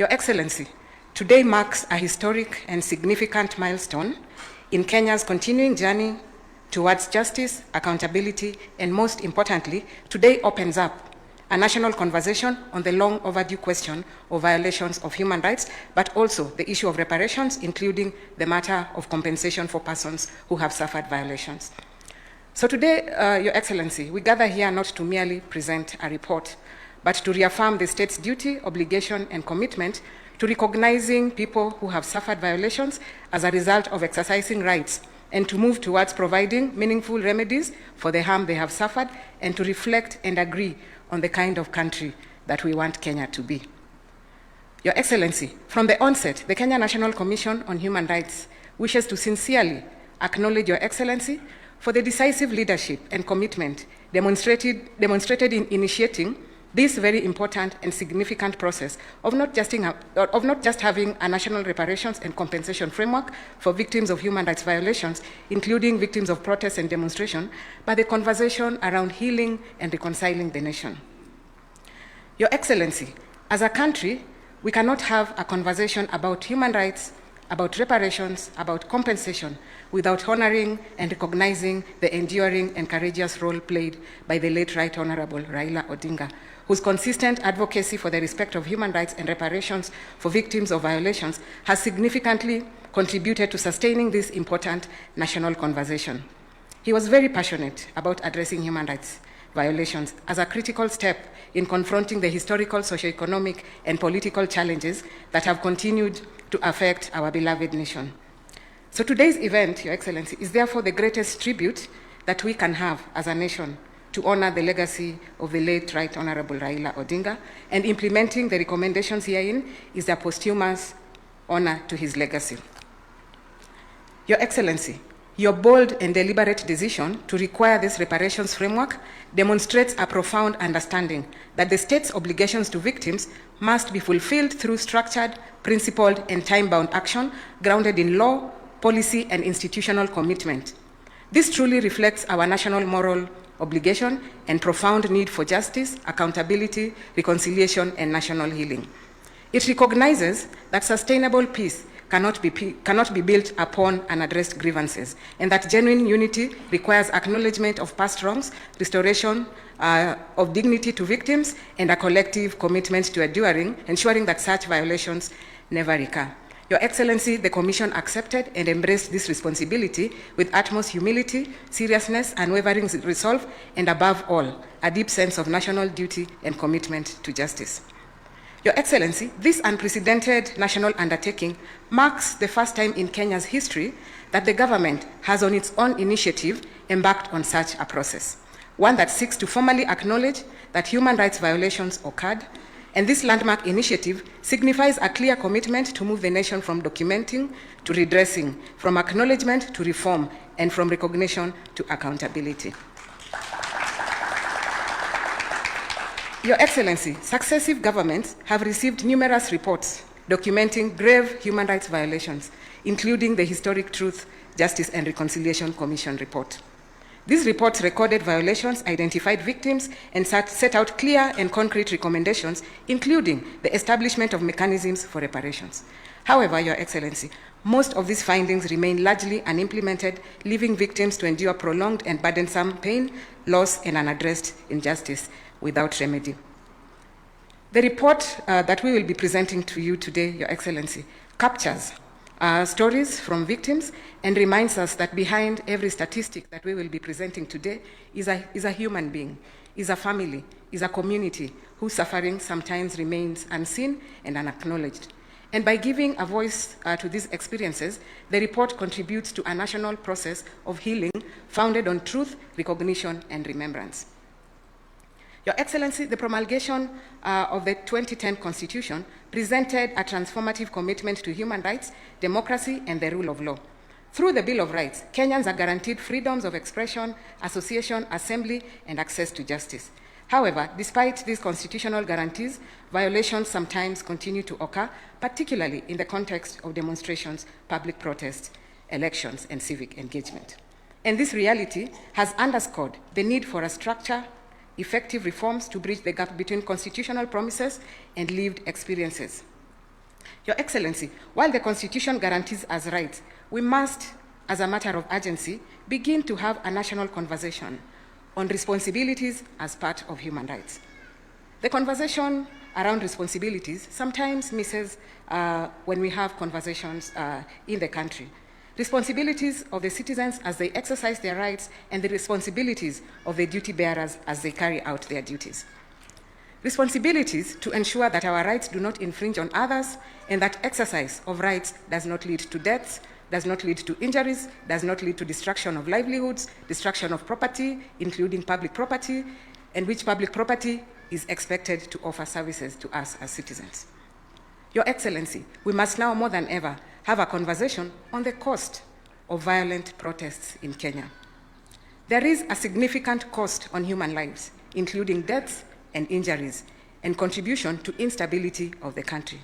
Your Excellency, today marks a historic and significant milestone in Kenya's continuing journey towards justice, accountability, and most importantly, today opens up a national conversation on the long overdue question of violations of human rights, but also the issue of reparations, including the matter of compensation for persons who have suffered violations. So today, Your Excellency, we gather here not to merely present a report, but to reaffirm the state's duty, obligation, and commitment to recognizing people who have suffered violations as a result of exercising rights, and to move towards providing meaningful remedies for the harm they have suffered, and to reflect and agree on the kind of country that we want Kenya to be. Your Excellency, from the onset, the Kenya National Commission on Human Rights wishes to sincerely acknowledge Your Excellency for the decisive leadership and commitment demonstrated in initiating this very important and significant process of not just having a national reparations and compensation framework for victims of human rights violations, including victims of protests and demonstration, but the conversation around healing and reconciling the nation. Your Excellency, as a country, we cannot have a conversation about human rights, about reparations, about compensation, without honoring and recognizing the enduring and courageous role played by the late Right Honorable Raila Odinga, whose consistent advocacy for the respect of human rights and reparations for victims of violations has significantly contributed to sustaining this important national conversation. He was very passionate about addressing human rights violations as a critical step in confronting the historical, socioeconomic, and political challenges that have continued to affect our beloved nation. So today's event, Your Excellency, is therefore the greatest tribute that we can have as a nation to honor the legacy of the late Right Honorable Raila Odinga, and implementing the recommendations herein is a posthumous honor to his legacy. Your Excellency, your bold and deliberate decision to require this reparations framework demonstrates a profound understanding that the state's obligations to victims must be fulfilled through structured, principled, and time-bound action grounded in law, policy, and institutional commitment. This truly reflects our national moral obligation and profound need for justice, accountability, reconciliation, and national healing. It recognizes that sustainable peace cannot be built upon unaddressed grievances, and that genuine unity requires acknowledgement of past wrongs, restoration of dignity to victims, and a collective commitment to ensuring that such violations never recur. Your Excellency, the Commission accepted and embraced this responsibility with utmost humility, seriousness, unwavering resolve, and above all, a deep sense of national duty and commitment to justice. Your Excellency, this unprecedented national undertaking marks the first time in Kenya's history that the government has on its own initiative embarked on such a process, one that seeks to formally acknowledge that human rights violations occurred, and this landmark initiative signifies a clear commitment to move the nation from documenting to redressing, from acknowledgement to reform, and from recognition to accountability. Your Excellency, successive governments have received numerous reports documenting grave human rights violations, including the historic Truth, Justice, and Reconciliation Commission report. These reports recorded violations, identified victims, and set out clear and concrete recommendations, including the establishment of mechanisms for reparations. However, Your Excellency, most of these findings remain largely unimplemented, leaving victims to endure prolonged and burdensome pain, loss, and unaddressed injustice without remedy. The report that we will be presenting to you today, Your Excellency, captures stories from victims and reminds us that behind every statistic that we will be presenting today is a human being, is a family, is a community whose suffering sometimes remains unseen and unacknowledged. And by giving a voice to these experiences, the report contributes to a national process of healing founded on truth, recognition, and remembrance. Your Excellency, the promulgation of the 2010 Constitution presented a transformative commitment to human rights, democracy, and the rule of law. Through the Bill of Rights, Kenyans are guaranteed freedoms of expression, association, assembly, and access to justice. However, despite these constitutional guarantees, violations sometimes continue to occur, particularly in the context of demonstrations, public protests, elections, and civic engagement. And this reality has underscored the need for a structure, effective reforms to bridge the gap between constitutional promises and lived experiences. Your Excellency, while the Constitution guarantees us rights, we must, as a matter of urgency, begin to have a national conversation on responsibilities as part of human rights. The conversation around responsibilities sometimes misses when we have conversations in the country. Responsibilities of the citizens as they exercise their rights and the responsibilities of the duty bearers as they carry out their duties. Responsibilities to ensure that our rights do not infringe on others and that exercise of rights does not lead to deaths, does not lead to injuries, does not lead to destruction of livelihoods, destruction of property, including public property, and which public property is expected to offer services to us as citizens. Your Excellency, we must now more than ever have a conversation on the cost of violent protests in Kenya. There is a significant cost on human lives, including deaths and injuries, and contribution to instability of the country.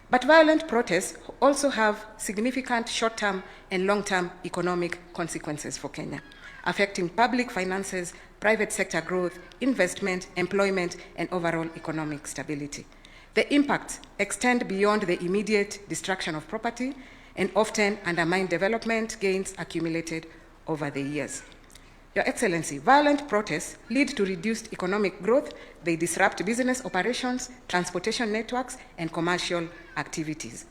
But violent protests also have significant short-term and long-term economic consequences for Kenya, affecting public finances, private sector growth, investment, employment, and overall economic stability. The impacts extend beyond the immediate destruction of property and often undermine development gains accumulated over the years. Your Excellency, violent protests lead to reduced economic growth. They disrupt business operations, transportation networks, and commercial activities.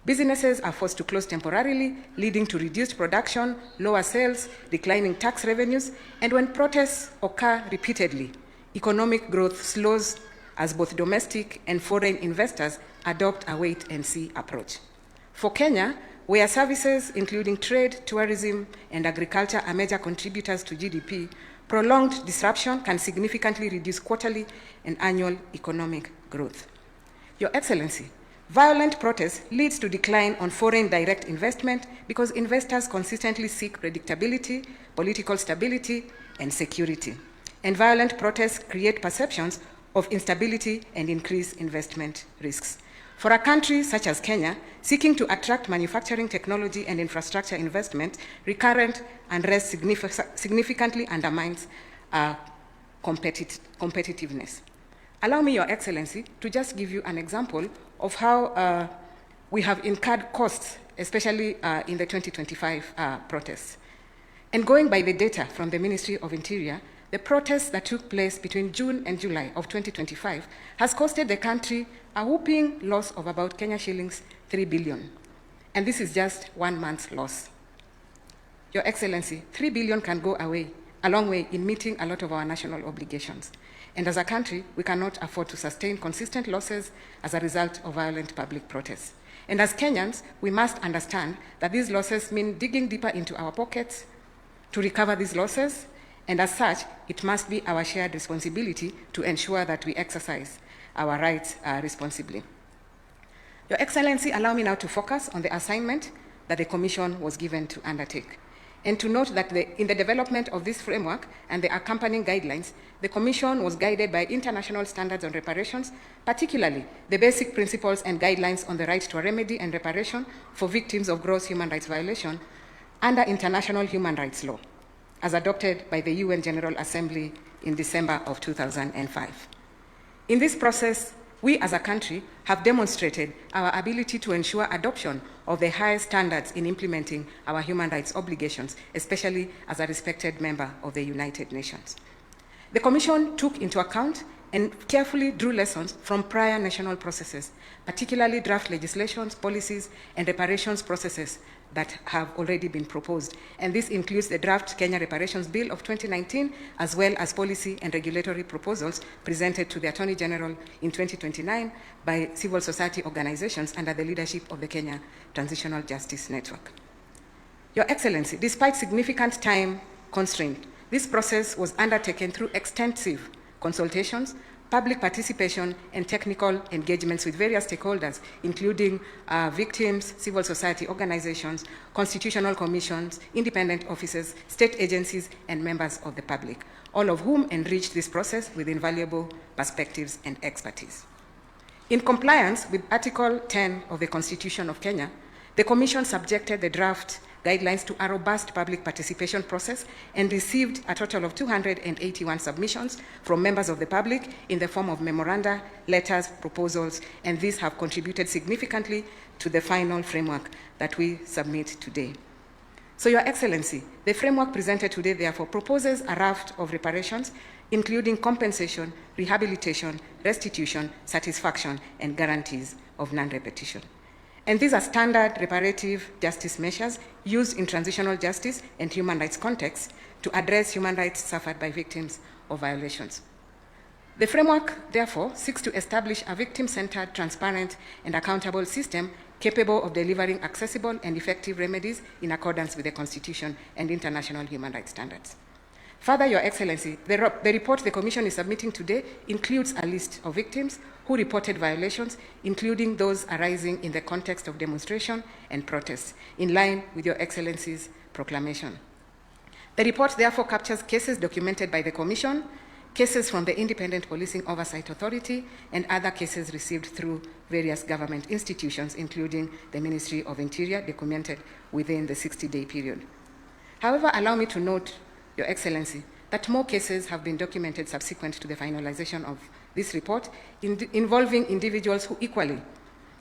Businesses are forced to close temporarily, leading to reduced production, lower sales, declining tax revenues, and when protests occur repeatedly, economic growth slows as both domestic and foreign investors adopt a wait-and-see approach. For Kenya, where services including trade, tourism, and agriculture are major contributors to GDP, prolonged disruption can significantly reduce quarterly and annual economic growth. Your Excellency, violent protest leads to decline on foreign direct investment because investors consistently seek predictability, political stability, and security. And violent protests create perceptions of instability and increase investment risks. For a country such as Kenya, seeking to attract manufacturing, technology, and infrastructure investment, recurrent unrest significantly undermines competitiveness. Allow me, Your Excellency, to just give you an example of how we have incurred costs, especially in the 2025 protests. And going by the data from the Ministry of Interior, the protests that took place between June and July of 2025 has costed the country a whopping loss of about Kenya shillings 3 billion. And this is just 1 month's loss. Your Excellency, 3 billion can go a long way in meeting a lot of our national obligations. And as a country, we cannot afford to sustain consistent losses as a result of violent public protests. And as Kenyans, we must understand that these losses mean digging deeper into our pockets to recover these losses, and as such, it must be our shared responsibility to ensure that we exercise our rights responsibly. Your Excellency, allow me now to focus on the assignment that the Commission was given to undertake, and to note that in the development of this framework and the accompanying guidelines, the Commission was guided by international standards on reparations, particularly the basic principles and guidelines on the right to a remedy and reparation for victims of gross human rights violation under international human rights law, as adopted by the UN General Assembly in December of 2005. In this process, we as a country have demonstrated our ability to ensure adoption of the highest standards in implementing our human rights obligations, especially as a respected member of the United Nations. The Commission took into account and carefully drew lessons from prior national processes, particularly draft legislations, policies, and reparations processes that have already been proposed. And this includes the draft Kenya Reparations Bill of 2019, as well as policy and regulatory proposals presented to the Attorney General in 2029 by civil society organizations under the leadership of the Kenya Transitional Justice Network. Your Excellency, despite significant time constraint, this process was undertaken through extensive consultations, public participation, and technical engagements with various stakeholders, including victims, civil society organizations, constitutional commissions, independent offices, state agencies, and members of the public, all of whom enriched this process with invaluable perspectives and expertise. In compliance with Article 10 of the Constitution of Kenya, the Commission subjected the draft guidelines to a robust public participation process and received a total of 281 submissions from members of the public in the form of memoranda, letters, proposals, and these have contributed significantly to the final framework that we submit today. So, Your Excellency, the framework presented today therefore proposes a raft of reparations, including compensation, rehabilitation, restitution, satisfaction, and guarantees of non-repetition. And these are standard reparative justice measures used in transitional justice and human rights contexts to address human rights suffered by victims of violations. The framework, therefore, seeks to establish a victim-centered, transparent, and accountable system capable of delivering accessible and effective remedies in accordance with the Constitution and international human rights standards. Further, Your Excellency, the report the Commission is submitting today includes a list of victims who reported violations, including those arising in the context of demonstration and protests, in line with Your Excellency's proclamation. The report therefore captures cases documented by the Commission, cases from the Independent Policing Oversight Authority, and other cases received through various government institutions, including the Ministry of Interior, documented within the 60-day period. However, allow me to note, Your Excellency, that more cases have been documented subsequent to the finalization of this report involving individuals who equally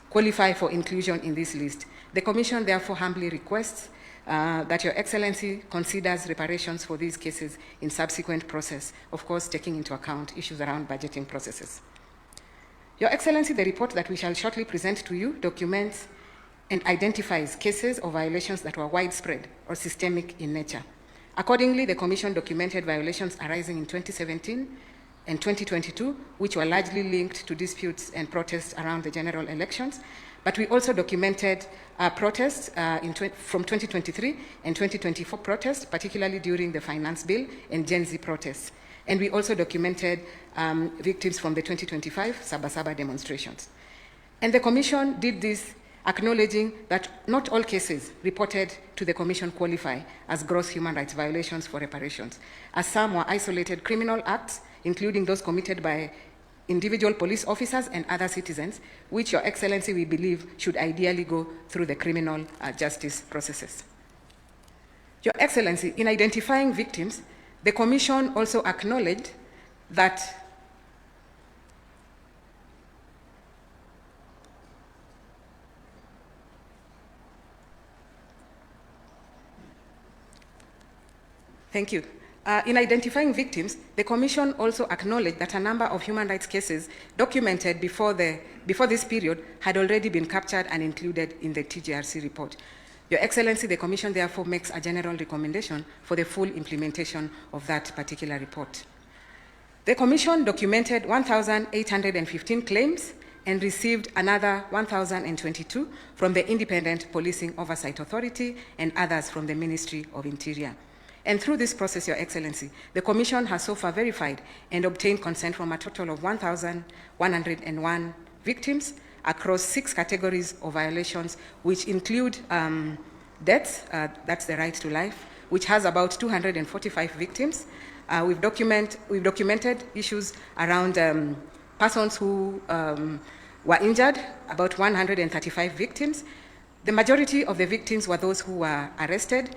qualify for inclusion in this list. The Commission therefore humbly requests that Your Excellency considers reparations for these cases in subsequent process, of course taking into account issues around budgeting processes. Your Excellency, the report that we shall shortly present to you documents and identifies cases of violations that were widespread or systemic in nature. Accordingly, the Commission documented violations arising in 2017 and 2022, which were largely linked to disputes and protests around the general elections. But we also documented protests from 2023 and 2024 protests, particularly during the Finance Bill and Gen Z protests. And we also documented victims from the 2025 Sabasaba demonstrations. And the Commission did this acknowledging that not all cases reported to the Commission qualify as gross human rights violations for reparations, as some were isolated criminal acts, including those committed by individual police officers and other citizens, which Your Excellency, we believe, should ideally go through the criminal justice processes. Your Excellency, in identifying victims, the Commission also acknowledged that Thank you. In identifying victims, the Commission also acknowledged that a number of human rights cases documented before this period had already been captured and included in the TJRC report. Your Excellency, the Commission therefore makes a general recommendation for the full implementation of that particular report. The Commission documented 1,815 claims and received another 1,022 from the Independent Policing Oversight Authority and others from the Ministry of Interior. And through this process, Your Excellency, the Commission has so far verified and obtained consent from a total of 1,101 victims across 6 categories of violations, which include deaths, that's the right to life, which has about 245 victims. We've documented issues around persons who were injured, about 135 victims. The majority of the victims were those who were arrested,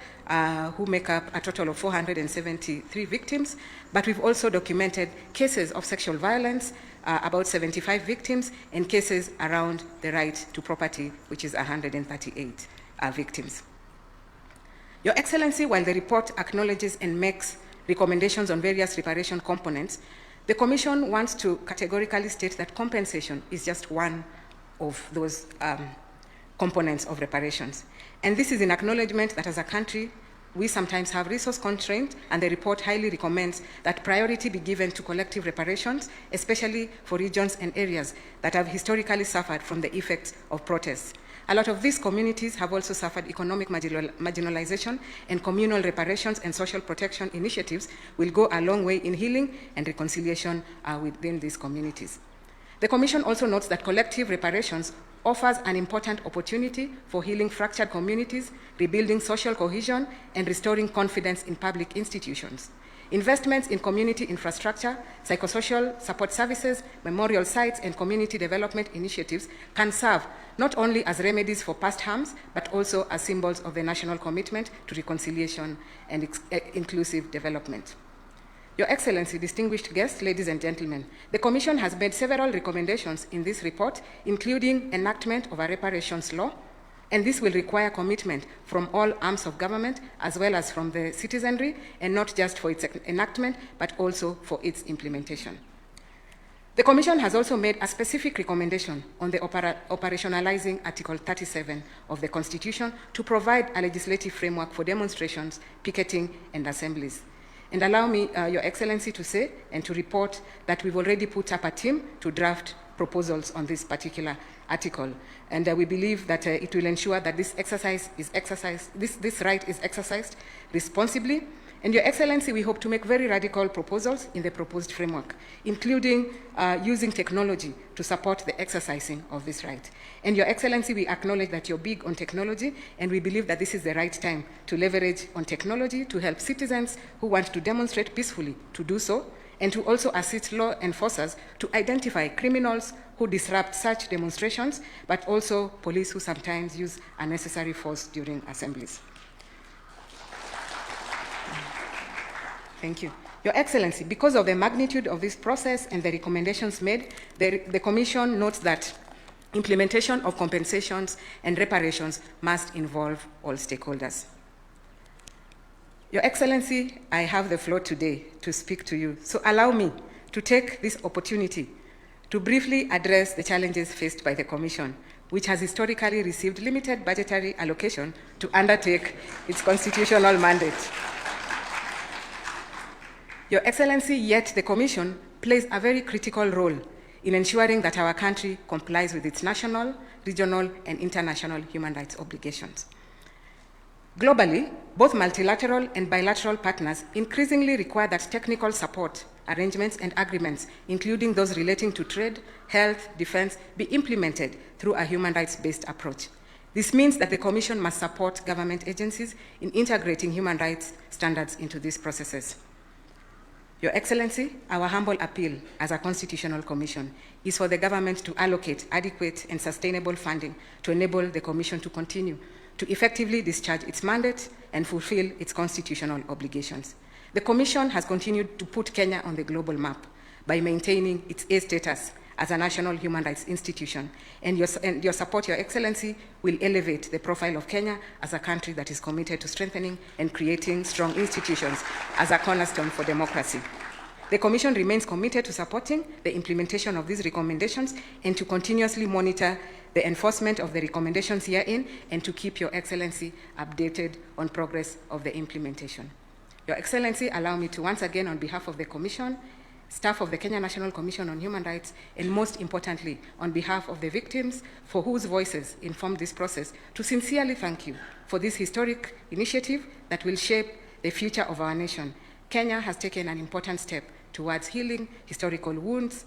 who make up a total of 473 victims, but we've also documented cases of sexual violence, about 75 victims, and cases around the right to property, which is 138 victims. Your Excellency, while the report acknowledges and makes recommendations on various reparation components, the Commission wants to categorically state that compensation is just one of those components of reparations. And this is in acknowledgement that as a country, we sometimes have resource constraints, and the report highly recommends that priority be given to collective reparations, especially for regions and areas that have historically suffered from the effects of protests. A lot of these communities have also suffered economic marginalization, and communal reparations and social protection initiatives will go a long way in healing and reconciliation within these communities. The Commission also notes that collective reparations offers an important opportunity for healing fractured communities, rebuilding social cohesion, and restoring confidence in public institutions. Investments in community infrastructure, psychosocial support services, memorial sites, and community development initiatives can serve not only as remedies for past harms, but also as symbols of the national commitment to reconciliation and inclusive development. Your Excellency, distinguished guests, ladies and gentlemen, the Commission has made several recommendations in this report, including enactment of a reparations law, and this will require commitment from all arms of government as well as from the citizenry, and not just for its enactment, but also for its implementation. The Commission has also made a specific recommendation on the operationalizing Article 37 of the Constitution to provide a legislative framework for demonstrations, picketing, and assemblies. And allow me, Your Excellency, to say and to report that we've already put up a team to draft proposals on this particular article. And we believe that it will ensure that this right is exercised responsibly. And Your Excellency, we hope to make very radical proposals in the proposed framework, including using technology to support the exercising of this right. And Your Excellency, we acknowledge that you're big on technology, and we believe that this is the right time to leverage on technology to help citizens who want to demonstrate peacefully to do so, and to also assist law enforcers to identify criminals who disrupt such demonstrations, but also police who sometimes use unnecessary force during assemblies. Thank you. Your Excellency, because of the magnitude of this process and the recommendations made, the Commission notes that implementation of compensations and reparations must involve all stakeholders. Your Excellency, I have the floor today to speak to you, so allow me to take this opportunity to briefly address the challenges faced by the Commission, which has historically received limited budgetary allocation to undertake its constitutional mandate. Your Excellency, yet the Commission plays a very critical role in ensuring that our country complies with its national, regional, and international human rights obligations. Globally, both multilateral and bilateral partners increasingly require that technical support, arrangements, and agreements, including those relating to trade, health, defense, be implemented through a human rights-based approach. This means that the Commission must support government agencies in integrating human rights standards into these processes. Your Excellency, our humble appeal as a constitutional commission is for the government to allocate adequate and sustainable funding to enable the Commission to continue to effectively discharge its mandate and fulfill its constitutional obligations. The Commission has continued to put Kenya on the global map by maintaining its A status as a national human rights institution, and your support, Your Excellency, will elevate the profile of Kenya as a country that is committed to strengthening and creating strong institutions as a cornerstone for democracy. The Commission remains committed to supporting the implementation of these recommendations and to continuously monitor the enforcement of the recommendations herein, and to keep Your Excellency updated on progress of the implementation. Your Excellency, allow me to once again, on behalf of the Commission, staff of the Kenya National Commission on Human Rights, and most importantly, on behalf of the victims for whose voices informed this process, to sincerely thank you for this historic initiative that will shape the future of our nation. Kenya has taken an important step towards healing historical wounds,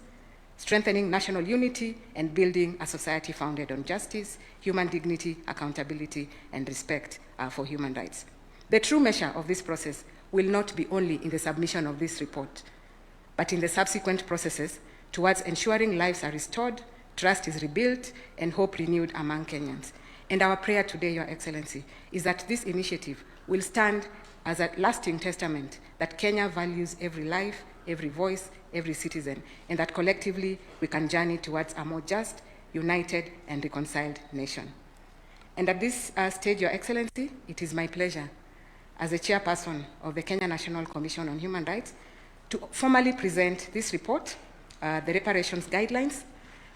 strengthening national unity, and building a society founded on justice, human dignity, accountability, and respect for human rights. The true measure of this process will not be only in the submission of this report, but in the subsequent processes towards ensuring lives are restored, trust is rebuilt, and hope renewed among Kenyans. And our prayer today, Your Excellency, is that this initiative will stand as a lasting testament that Kenya values every life, every voice, every citizen, and that collectively we can journey towards a more just, united, and reconciled nation. And at this stage, Your Excellency, it is my pleasure, as the chairperson of the Kenya National Commission on Human Rights, to formally present this report, the reparations guidelines,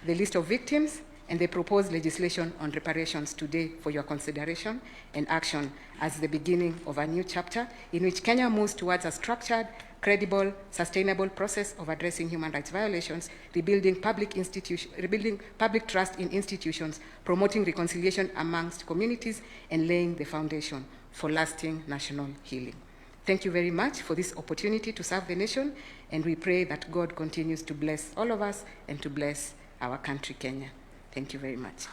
the list of victims, and the proposed legislation on reparations today for your consideration and action as the beginning of a new chapter in which Kenya moves towards a structured, credible, sustainable process of addressing human rights violations, rebuilding public trust in institutions, promoting reconciliation amongst communities, and laying the foundation for lasting national healing. Thank you very much for this opportunity to serve the nation, and we pray that God continues to bless all of us and to bless our country, Kenya. Thank you very much.